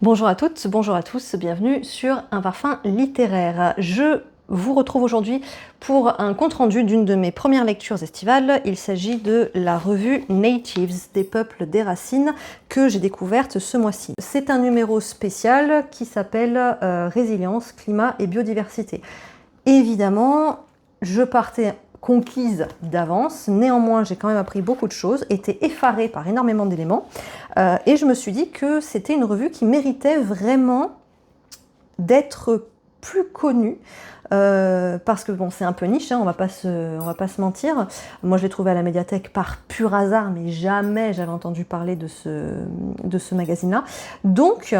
Bonjour à toutes, bonjour à tous, bienvenue sur Un Parfum Littéraire. Je vous retrouve aujourd'hui pour un compte-rendu d'une de mes premières lectures estivales. Il s'agit de la revue Natives, des peuples des racines, que j'ai découverte ce mois-ci. C'est un numéro spécial qui s'appelle Résilience, climat et biodiversité. Évidemment, je partais conquise d'avance, néanmoins j'ai quand même appris beaucoup de choses, été effarée par énormément d'éléments, et je me suis dit que c'était une revue qui méritait vraiment d'être plus connue, parce que bon, c'est un peu niche, hein, on va pas se mentir. Moi je l'ai trouvé à la médiathèque par pur hasard, mais jamais j'avais entendu parler de ce magazine-là. Donc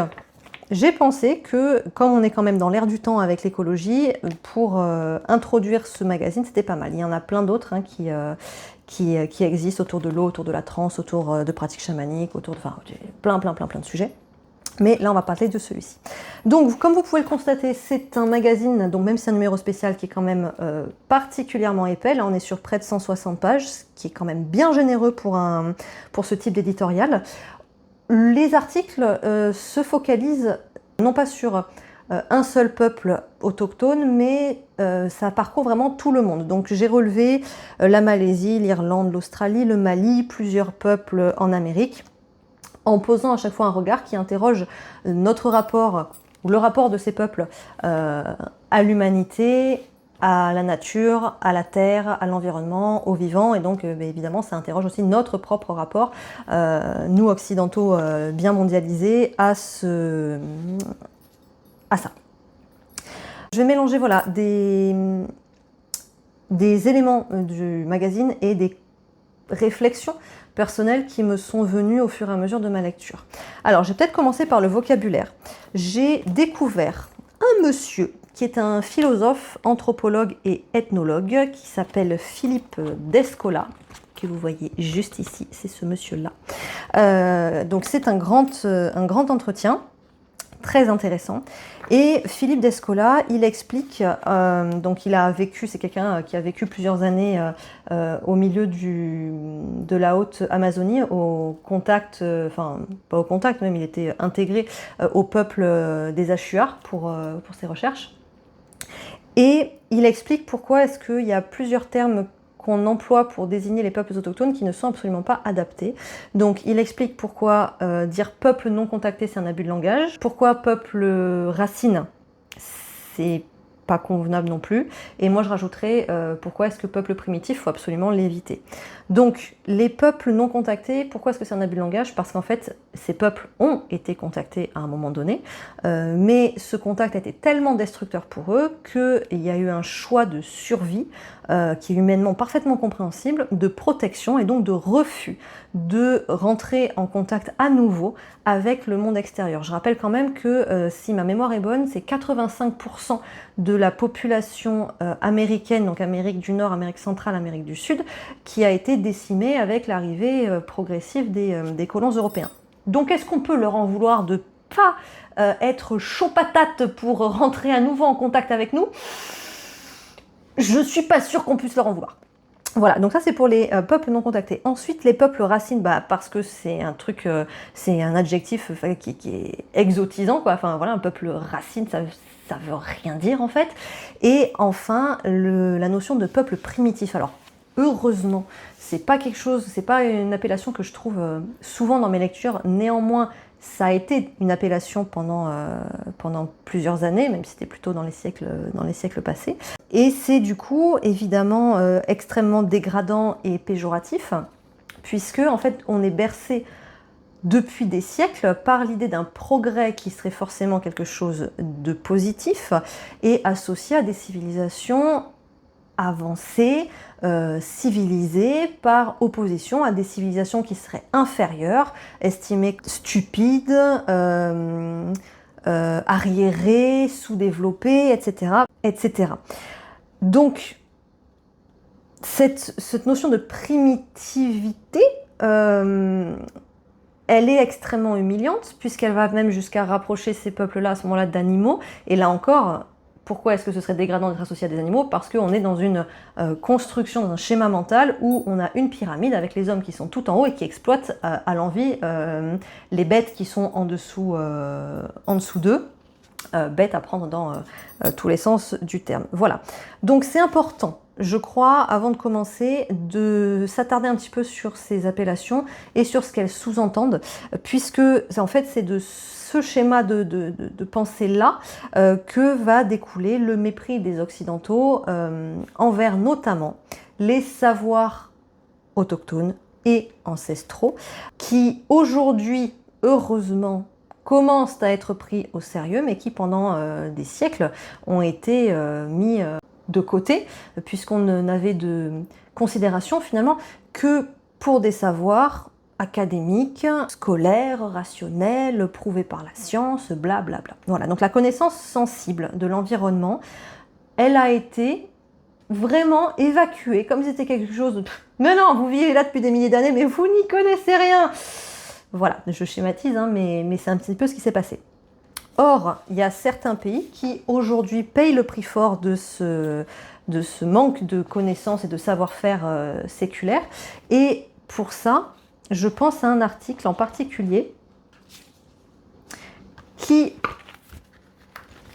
j'ai pensé que, comme on est quand même dans l'air du temps avec l'écologie, pour introduire ce magazine, c'était pas mal. Il y en a plein d'autres hein, qui existent autour de l'eau, autour de la transe, autour de pratiques chamaniques, autour de plein de sujets. Mais là, on va parler de celui-ci. Donc, comme vous pouvez le constater, c'est un magazine, donc même si c'est un numéro spécial qui est quand même particulièrement épais. Là, on est sur près de 160 pages, ce qui est quand même bien généreux pour ce type d'éditorial. Les articles se focalisent non pas sur un seul peuple autochtone, mais ça parcourt vraiment tout le monde. Donc j'ai relevé la Malaisie, l'Irlande, l'Australie, le Mali, plusieurs peuples en Amérique, en posant à chaque fois un regard qui interroge notre rapport, ou le rapport de ces peuples à l'humanité, à la nature, à la terre, à l'environnement, au vivant, et donc évidemment ça interroge aussi notre propre rapport, nous occidentaux bien mondialisés, à ça. Je vais mélanger voilà, des éléments du magazine et des réflexions personnelles qui me sont venues au fur et à mesure de ma lecture. Alors, je vais peut-être commencer par le vocabulaire. J'ai découvert un monsieur qui est un philosophe, anthropologue et ethnologue qui s'appelle Philippe Descola, que vous voyez juste ici, c'est ce monsieur-là. Donc c'est un grand entretien, très intéressant. Et Philippe Descola, il explique, donc il a vécu, c'est quelqu'un qui a vécu plusieurs années au milieu de la haute Amazonie, au contact, enfin pas au contact même, il était intégré au peuple des Achuar pour ses recherches. Et il explique pourquoi est-ce qu'il y a plusieurs termes qu'on emploie pour désigner les peuples autochtones qui ne sont absolument pas adaptés. Donc il explique pourquoi dire peuple non contacté c'est un abus de langage, pourquoi peuple racine c'est pas convenable non plus, et moi je rajouterais pourquoi est-ce que peuple primitif faut absolument l'éviter. Donc les peuples non contactés, pourquoi est-ce que c'est un abus de langage? Parce qu'en fait ces peuples ont été contactés à un moment donné, mais ce contact a été tellement destructeur pour eux qu'il y a eu un choix de survie qui est humainement parfaitement compréhensible, de protection et donc de refus de rentrer en contact à nouveau avec le monde extérieur. Je rappelle quand même que si ma mémoire est bonne, c'est 85% de la population américaine, donc Amérique du Nord, Amérique centrale, Amérique du Sud, qui a été décimée avec l'arrivée progressive des colons européens. Donc est-ce qu'on peut leur en vouloir de pas être chaud patate pour rentrer à nouveau en contact avec nous? Je suis pas sûre qu'on puisse leur en vouloir. Voilà, donc ça c'est pour les peuples non contactés. Ensuite, les peuples racines, parce que c'est un truc, c'est un adjectif qui est exotisant, quoi. Enfin voilà, un peuple racine, ça veut rien dire en fait. Et enfin, la notion de peuple primitif. Alors, heureusement, c'est pas quelque chose, c'est pas une appellation que je trouve souvent dans mes lectures. Néanmoins, ça a été une appellation pendant plusieurs années, même si c'était plutôt dans les siècles passés. Et c'est du coup évidemment extrêmement dégradant et péjoratif, puisque en fait on est bercé depuis des siècles par l'idée d'un progrès qui serait forcément quelque chose de positif et associé à des civilisations avancées, civilisées, par opposition à des civilisations qui seraient inférieures, estimées stupides, arriérées, sous-développées, etc., etc. Donc, cette notion de primitivité, elle est extrêmement humiliante, puisqu'elle va même jusqu'à rapprocher ces peuples-là à ce moment-là d'animaux, et là encore, Pourquoi est-ce que ce serait dégradant d'être associé à des animaux? Parce qu'on est dans une construction, dans un schéma mental où on a une pyramide avec les hommes qui sont tout en haut et qui exploitent à l'envi les bêtes qui sont en dessous d'eux. Bêtes à prendre dans tous les sens du terme. Voilà. Donc c'est important, je crois, avant de commencer, de s'attarder un petit peu sur ces appellations et sur ce qu'elles sous-entendent, puisque en fait c'est de ce schéma de pensée-là que va découler le mépris des Occidentaux envers notamment les savoirs autochtones et ancestraux, qui aujourd'hui, heureusement, commencent à être pris au sérieux, mais qui pendant des siècles ont été mis de côté, puisqu'on n'avait de considération finalement que pour des savoirs académiques, scolaires, rationnels, prouvés par la science, blablabla. Voilà, donc la connaissance sensible de l'environnement, elle a été vraiment évacuée, comme si c'était quelque chose de... Mais non, vous vivez là depuis des milliers d'années, mais vous n'y connaissez rien. Voilà, je schématise, hein, mais c'est un petit peu ce qui s'est passé. Or, il y a certains pays qui aujourd'hui payent le prix fort de ce manque de connaissances et de savoir-faire séculaire. Et pour ça, je pense à un article en particulier qui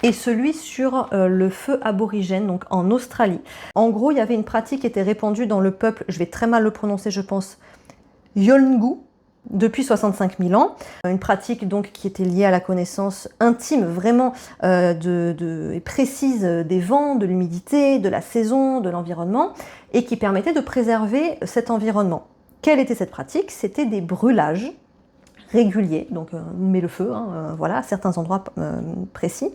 est celui sur le feu aborigène, donc en Australie. En gros, il y avait une pratique qui était répandue dans le peuple, je vais très mal le prononcer, je pense, Yolngu, depuis 65 000 ans, une pratique donc qui était liée à la connaissance intime, vraiment et précise des vents, de l'humidité, de la saison, de l'environnement, et qui permettait de préserver cet environnement. Quelle était cette pratique? C'était des brûlages réguliers, donc on met le feu, voilà, à certains endroits précis,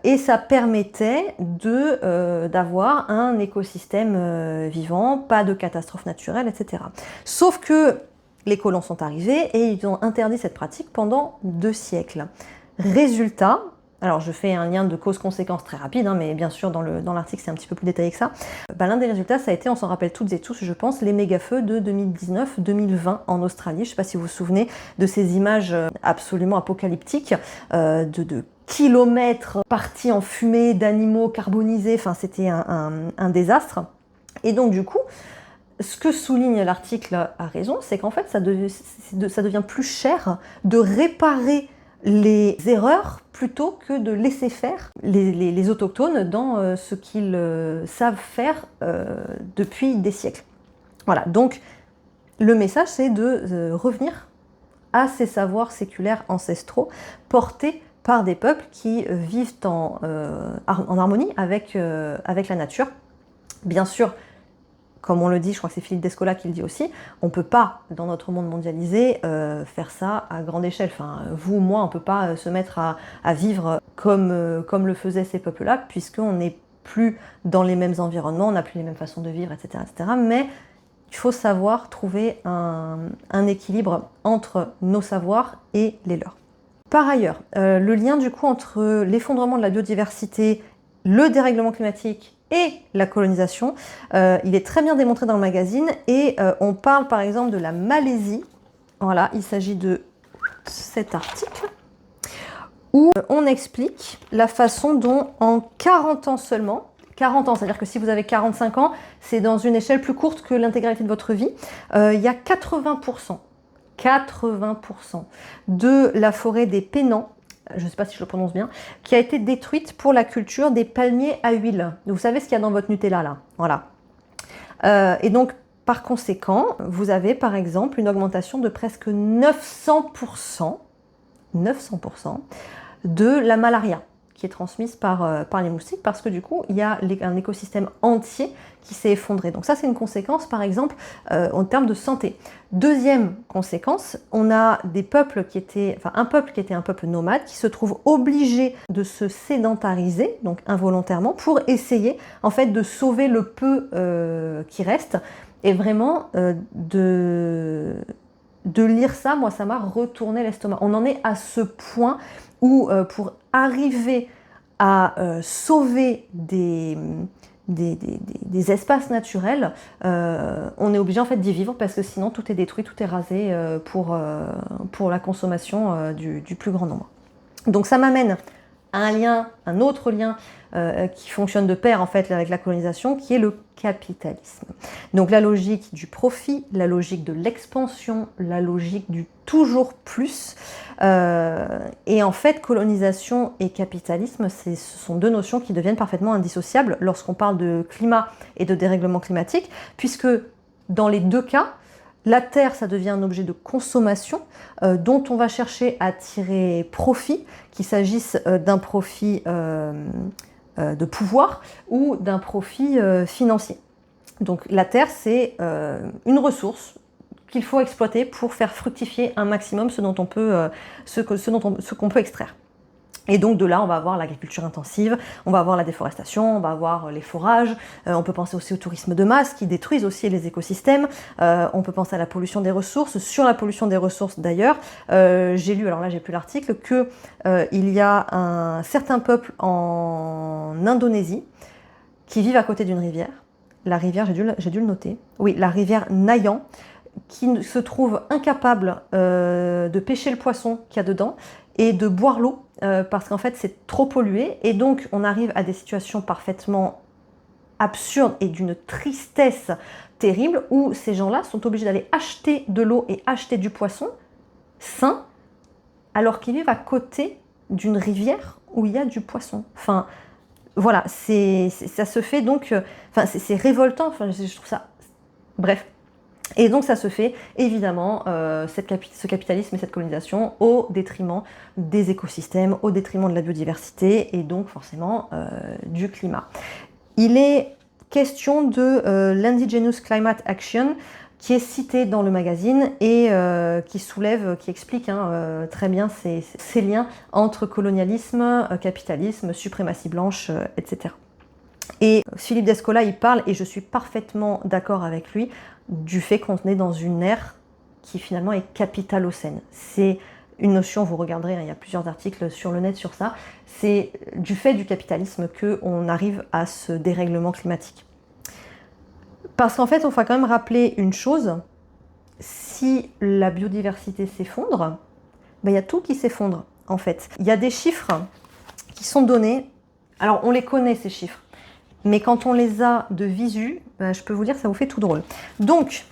et ça permettait d'avoir un écosystème vivant, pas de catastrophes naturelles, etc. Sauf que les colons sont arrivés et ils ont interdit cette pratique pendant 2 siècles. Résultat, alors je fais un lien de cause-conséquence très rapide, mais bien sûr dans l'article c'est un petit peu plus détaillé que ça. L'un des résultats, ça a été, on s'en rappelle toutes et tous, je pense, les méga-feux de 2019-2020 en Australie. Je ne sais pas si vous vous souvenez de ces images absolument apocalyptiques de kilomètres partis en fumée, d'animaux carbonisés, enfin c'était un désastre. Et donc du coup, ce que souligne l'article à raison, c'est qu'en fait, ça devient plus cher de réparer les erreurs plutôt que de laisser faire les autochtones dans ce qu'ils savent faire depuis des siècles. Voilà, donc le message, c'est de revenir à ces savoirs séculaires ancestraux portés par des peuples qui vivent en harmonie avec la nature. Bien sûr, comme on le dit, je crois que c'est Philippe Descola qui le dit aussi, on ne peut pas, dans notre monde mondialisé, faire ça à grande échelle. Enfin, vous ou moi, on ne peut pas se mettre à vivre comme le faisaient ces peuples-là, puisqu'on n'est plus dans les mêmes environnements, on n'a plus les mêmes façons de vivre, etc., etc. Mais il faut savoir trouver un équilibre entre nos savoirs et les leurs. Par ailleurs, le lien du coup entre l'effondrement de la biodiversité, le dérèglement climatique et la colonisation, il est très bien démontré dans le magazine et on parle par exemple de la Malaisie. Voilà, il s'agit de cet article où on explique la façon dont en 40 ans seulement, 40 ans, c'est-à-dire que si vous avez 45 ans, c'est dans une échelle plus courte que l'intégralité de votre vie, il y a 80% de la forêt des Pénans, je ne sais pas si je le prononce bien, qui a été détruite pour la culture des palmiers à huile. Vous savez ce qu'il y a dans votre Nutella là, voilà. Et donc, par conséquent, vous avez par exemple une augmentation de presque 900% de la malaria qui est transmise par les moustiques, parce que du coup, il y a un écosystème entier qui s'est effondré. Donc ça, c'est une conséquence, par exemple, en termes de santé. Deuxième conséquence, on a des peuples qui étaient, enfin un peuple qui était un peuple nomade, qui se trouve obligé de se sédentariser, donc involontairement, pour essayer, en fait, de sauver le peu qui reste. Et vraiment, de lire ça, moi, ça m'a retourné l'estomac. On en est à ce point où, pour arriver à sauver des espaces naturels, on est obligé en fait d'y vivre, parce que sinon tout est détruit, tout est rasé pour la consommation du plus grand nombre. Donc ça m'amène à un autre lien qui fonctionne de pair en fait avec la colonisation, qui est le capitalisme. Donc la logique du profit, la logique de l'expansion, la logique du toujours plus. Et en fait, colonisation et capitalisme, ce sont deux notions qui deviennent parfaitement indissociables lorsqu'on parle de climat et de dérèglement climatique, puisque dans les deux cas, la terre, ça devient un objet de consommation dont on va chercher à tirer profit, qu'il s'agisse d'un profit de pouvoir ou d'un profit financier. Donc la terre, c'est une ressource qu'il faut exploiter pour faire fructifier un maximum ce qu'on peut extraire. Et donc de là, on va avoir l'agriculture intensive, on va avoir la déforestation, on va avoir les forages, on peut penser aussi au tourisme de masse qui détruisent aussi les écosystèmes, on peut penser à la pollution des ressources. Sur la pollution des ressources d'ailleurs, j'ai lu, alors là j'ai plus l'article, qu'il y a un certain peuple en Indonésie qui vivent à côté d'une rivière. La rivière, j'ai dû le noter, oui, la rivière Nayang, qui se trouve incapable de pêcher le poisson qu'il y a dedans et de boire l'eau parce qu'en fait c'est trop pollué, et donc on arrive à des situations parfaitement absurdes et d'une tristesse terrible où ces gens-là sont obligés d'aller acheter de l'eau et acheter du poisson sain alors qu'ils vivent à côté d'une rivière où il y a du poisson. Enfin voilà, ça se fait donc, c'est révoltant, enfin, je trouve ça, bref. Et donc ça se fait évidemment, ce capitalisme et cette colonisation au détriment des écosystèmes, au détriment de la biodiversité et donc forcément du climat. Il est question de l'Indigenous Climate Action qui est cité dans le magazine et qui explique très bien ces liens entre colonialisme, capitalisme, suprématie blanche, etc. Et Philippe Descola, il parle, et je suis parfaitement d'accord avec lui, du fait qu'on est dans une ère qui finalement est capitalocène. C'est une notion, vous regarderez, il y a plusieurs articles sur le net sur ça, c'est du fait du capitalisme qu'on arrive à ce dérèglement climatique. Parce qu'en fait, on va quand même rappeler une chose, si la biodiversité s'effondre, il y a tout qui s'effondre en fait. Il y a des chiffres qui sont donnés, alors on les connaît ces chiffres, mais quand on les a de visu, je peux vous dire que ça vous fait tout drôle. Donc,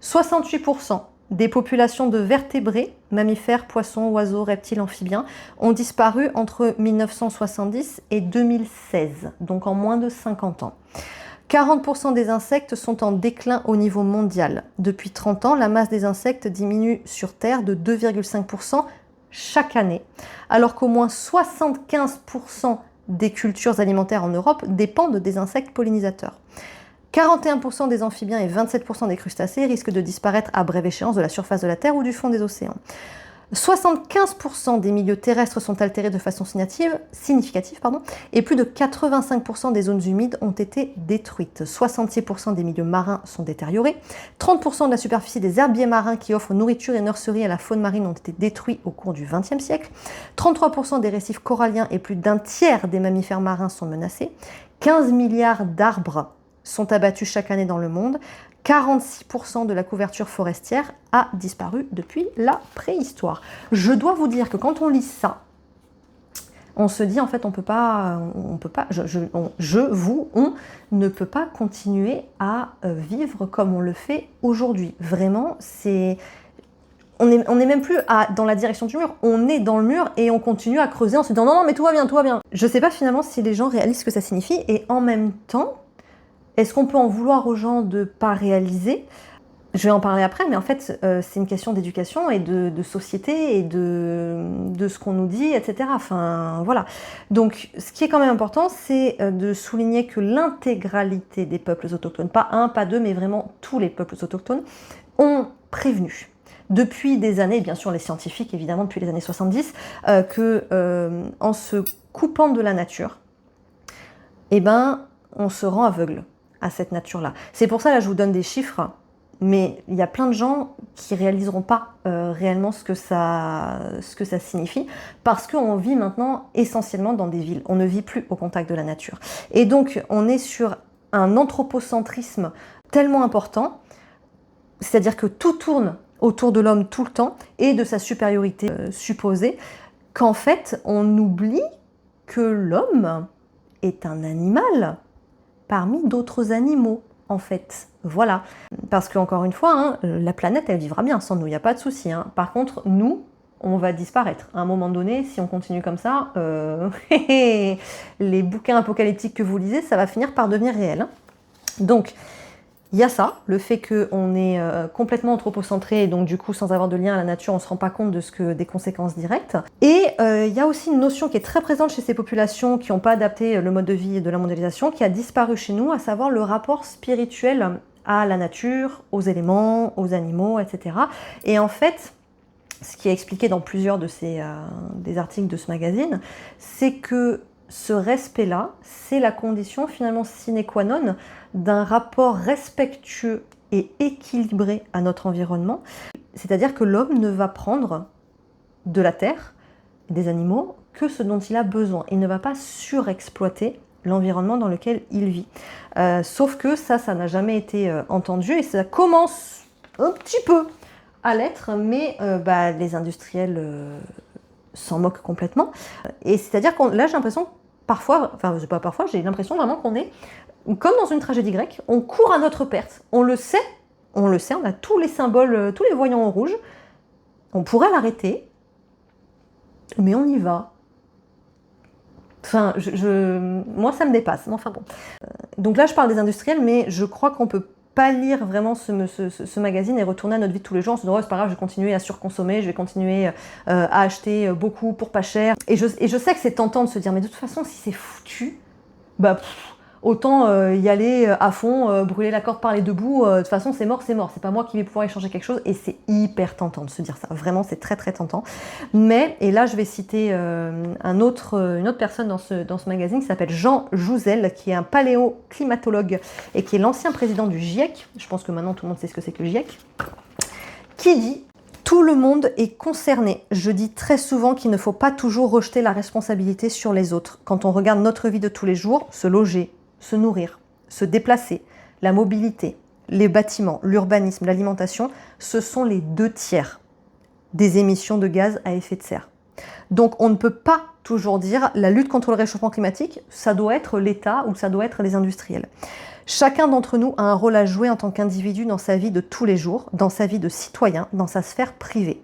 68% des populations de vertébrés, mammifères, poissons, oiseaux, reptiles, amphibiens, ont disparu entre 1970 et 2016, donc en moins de 50 ans. 40% des insectes sont en déclin au niveau mondial. Depuis 30 ans, la masse des insectes diminue sur Terre de 2,5% chaque année, alors qu'au moins 75% des cultures alimentaires en Europe dépendent des insectes pollinisateurs. 41% des amphibiens et 27% des crustacés risquent de disparaître à brève échéance de la surface de la Terre ou du fond des océans. 75% des milieux terrestres sont altérés de façon significative, et plus de 85% des zones humides ont été détruites. 66% des milieux marins sont détériorés. 30% de la superficie des herbiers marins qui offrent nourriture et nurserie à la faune marine ont été détruits au cours du XXe siècle. 33% des récifs coralliens et plus d'un tiers des mammifères marins sont menacés. 15 milliards d'arbres sont abattus chaque année dans le monde. 46% de la couverture forestière a disparu depuis la préhistoire. Je dois vous dire que quand on lit ça, on se dit en fait on ne peut pas continuer à vivre comme on le fait aujourd'hui. Vraiment, on n'est même plus dans la direction du mur, on est dans le mur et on continue à creuser en se disant non mais tout va bien, tout va bien. Je ne sais pas finalement si les gens réalisent ce que ça signifie, et en même temps, est-ce qu'on peut en vouloir aux gens de ne pas réaliser? Je vais en parler après, mais en fait, c'est une question d'éducation et de société et de ce qu'on nous dit, etc. Enfin, voilà. Donc, ce qui est quand même important, c'est de souligner que l'intégralité des peuples autochtones, pas un, pas deux, mais vraiment tous les peuples autochtones, ont prévenu. Depuis des années, bien sûr les scientifiques, évidemment, depuis les années 70, en se coupant de la nature, on se rend aveugle à cette nature-là. C'est pour ça, là, je vous donne des chiffres, mais il y a plein de gens qui réaliseront pas réellement ce que ça signifie, parce qu'on vit maintenant essentiellement dans des villes. On ne vit plus au contact de la nature. Et donc, on est sur un anthropocentrisme tellement important, c'est-à-dire que tout tourne autour de l'homme tout le temps et de sa supériorité supposée, qu'en fait, on oublie que l'homme est un animal parmi d'autres animaux, en fait. Voilà. Parce qu'encore une fois, hein, la planète, elle vivra bien sans nous, il n'y a pas de souci. Hein. Par contre, nous, on va disparaître. À un moment donné, si on continue comme ça, les bouquins apocalyptiques que vous lisez, ça va finir par devenir réel. Hein. Donc, il y a ça, le fait qu'on est complètement anthropocentré et donc du coup sans avoir de lien à la nature, on ne se rend pas compte des conséquences directes. Et il y a aussi une notion qui est très présente chez ces populations qui n'ont pas adapté le mode de vie de la mondialisation, qui a disparu chez nous, à savoir le rapport spirituel à la nature, aux éléments, aux animaux, etc. Et en fait, ce qui est expliqué dans plusieurs des articles de ce magazine, c'est que ce respect-là, c'est la condition finalement sine qua non d'un rapport respectueux et équilibré à notre environnement. C'est-à-dire que l'homme ne va prendre de la terre, des animaux, que ce dont il a besoin. Il ne va pas surexploiter l'environnement dans lequel il vit. Sauf que ça n'a jamais été entendu et ça commence un petit peu à l'être, mais les industriels s'en moquent complètement. Et c'est-à-dire que là, j'ai l'impression, j'ai l'impression vraiment qu'on est comme dans une tragédie grecque, on court à notre perte. On le sait, on a tous les symboles, tous les voyants en rouge. On pourrait l'arrêter, mais on y va. Enfin, moi, ça me dépasse. Enfin bon. Donc là, je parle des industriels, mais je crois qu'on peut pas lire vraiment ce magazine et retourner à notre vie de tous les jours en se disant oh, c'est pas grave, je vais continuer à surconsommer, je vais continuer à acheter beaucoup pour pas cher. Et je sais que c'est tentant de se dire mais de toute façon, si c'est foutu, autant y aller à fond, brûler la corde par les deux bouts, de toute façon c'est mort, c'est pas moi qui vais pouvoir y changer quelque chose, et c'est hyper tentant de se dire ça, vraiment c'est très très tentant. Mais, et là je vais citer une autre personne dans ce magazine qui s'appelle Jean Jouzel, qui est un paléoclimatologue et qui est l'ancien président du GIEC, je pense que maintenant tout le monde sait ce que c'est que le GIEC, qui dit « Tout le monde est concerné. Je dis très souvent qu'il ne faut pas toujours rejeter la responsabilité sur les autres. Quand on regarde notre vie de tous les jours, se loger, se nourrir, se déplacer, la mobilité, les bâtiments, l'urbanisme, l'alimentation, ce sont les 2/3 des émissions de gaz à effet de serre. Donc on ne peut pas toujours dire la lutte contre le réchauffement climatique, ça doit être l'État ou ça doit être les industriels. Chacun d'entre nous a un rôle à jouer en tant qu'individu dans sa vie de tous les jours, dans sa vie de citoyen, dans sa sphère privée.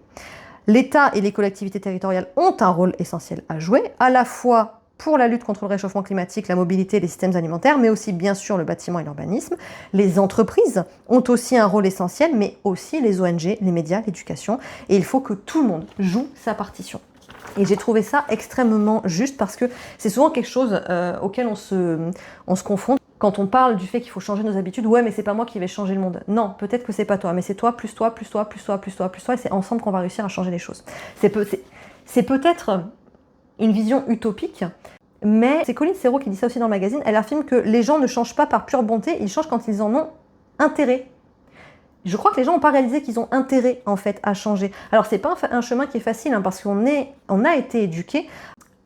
L'État et les collectivités territoriales ont un rôle essentiel à jouer, à la fois pour la lutte contre le réchauffement climatique, la mobilité, les systèmes alimentaires, mais aussi bien sûr le bâtiment et l'urbanisme. Les entreprises ont aussi un rôle essentiel, mais aussi les ONG, les médias, l'éducation. Et il faut que tout le monde joue sa partition. Et j'ai trouvé ça extrêmement juste parce que c'est souvent quelque chose auquel on se confronte. Quand on parle du fait qu'il faut changer nos habitudes, ouais mais c'est pas moi qui vais changer le monde. Non, peut-être que c'est pas toi, mais c'est toi, plus toi, plus toi, plus toi, plus toi, plus toi, et c'est ensemble qu'on va réussir à changer les choses. C'est peut-être une vision utopique, mais c'est Colline Serrault qui dit ça aussi dans le magazine. Elle affirme que les gens ne changent pas par pure bonté, ils changent quand ils en ont intérêt. Je crois que les gens n'ont pas réalisé qu'ils ont intérêt en fait à changer. Alors c'est pas un chemin qui est facile hein, parce qu'on a été éduqués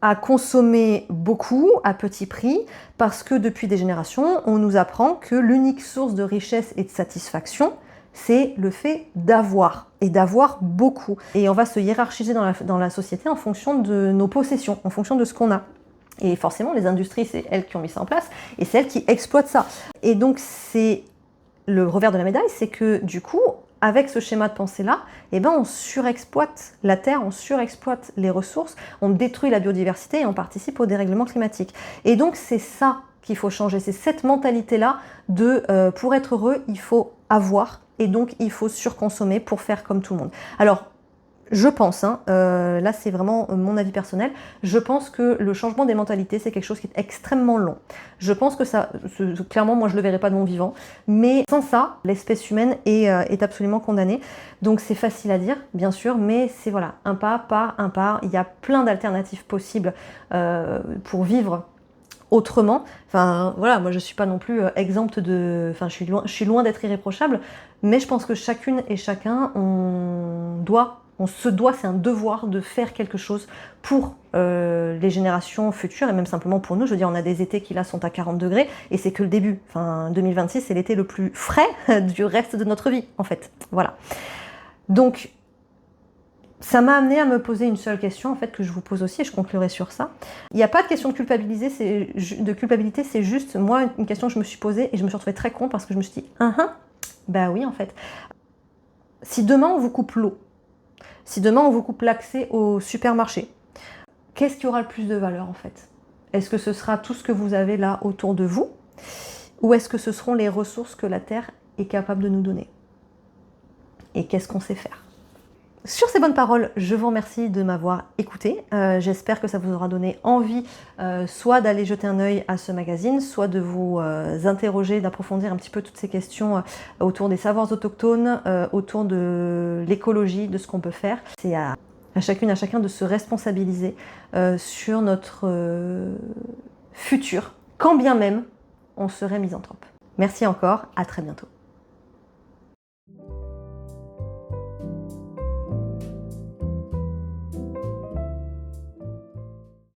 à consommer beaucoup à petit prix parce que depuis des générations, on nous apprend que l'unique source de richesse et de satisfaction, c'est le fait d'avoir, et d'avoir beaucoup. Et on va se hiérarchiser dans la société en fonction de nos possessions, en fonction de ce qu'on a. Et forcément, les industries, c'est elles qui ont mis ça en place, et c'est elles qui exploitent ça. Et donc, c'est le revers de la médaille, c'est que du coup, avec ce schéma de pensée-là, on surexploite la Terre, on surexploite les ressources, on détruit la biodiversité et on participe au dérèglement climatique. Et donc, c'est ça qu'il faut changer, c'est cette mentalité-là de pour être heureux, il faut avoir, et donc il faut surconsommer pour faire comme tout le monde. Alors, je pense, là c'est vraiment mon avis personnel, je pense que le changement des mentalités c'est quelque chose qui est extrêmement long. Je pense que ça, clairement moi je le verrai pas de mon vivant, mais sans ça, l'espèce humaine est absolument condamnée. Donc c'est facile à dire, bien sûr, mais c'est voilà, un pas par un pas, il y a plein d'alternatives possibles pour vivre autrement. Enfin voilà, moi je suis pas non plus exempte de... Enfin je suis loin d'être irréprochable, mais je pense que chacune et chacun, on se doit, c'est un devoir de faire quelque chose pour les générations futures et même simplement pour nous. Je veux dire, on a des étés qui là sont à 40 degrés et c'est que le début. Enfin, 2026, c'est l'été le plus frais du reste de notre vie, en fait. Voilà. Donc, Ça m'a amené à me poser une seule question, en fait, que je vous pose aussi, et je conclurai sur ça. Il n'y a pas de question de culpabilité, c'est juste, moi, une question que je me suis posée, et je me suis retrouvée très con, parce que je me suis dit, bah oui, en fait. Si demain, on vous coupe l'eau, si demain, on vous coupe l'accès au supermarché, qu'est-ce qui aura le plus de valeur, en fait? Est-ce que ce sera tout ce que vous avez là autour de vous, ou est-ce que ce seront les ressources que la Terre est capable de nous donner? Et qu'est-ce qu'on sait faire? Sur ces bonnes paroles, je vous remercie de m'avoir écouté. J'espère que ça vous aura donné envie soit d'aller jeter un œil à ce magazine, soit de vous interroger, d'approfondir un petit peu toutes ces questions autour des savoirs autochtones, autour de l'écologie, de ce qu'on peut faire. C'est à chacune, à chacun de se responsabiliser sur notre futur, quand bien même on serait misanthrope. Merci encore, à très bientôt.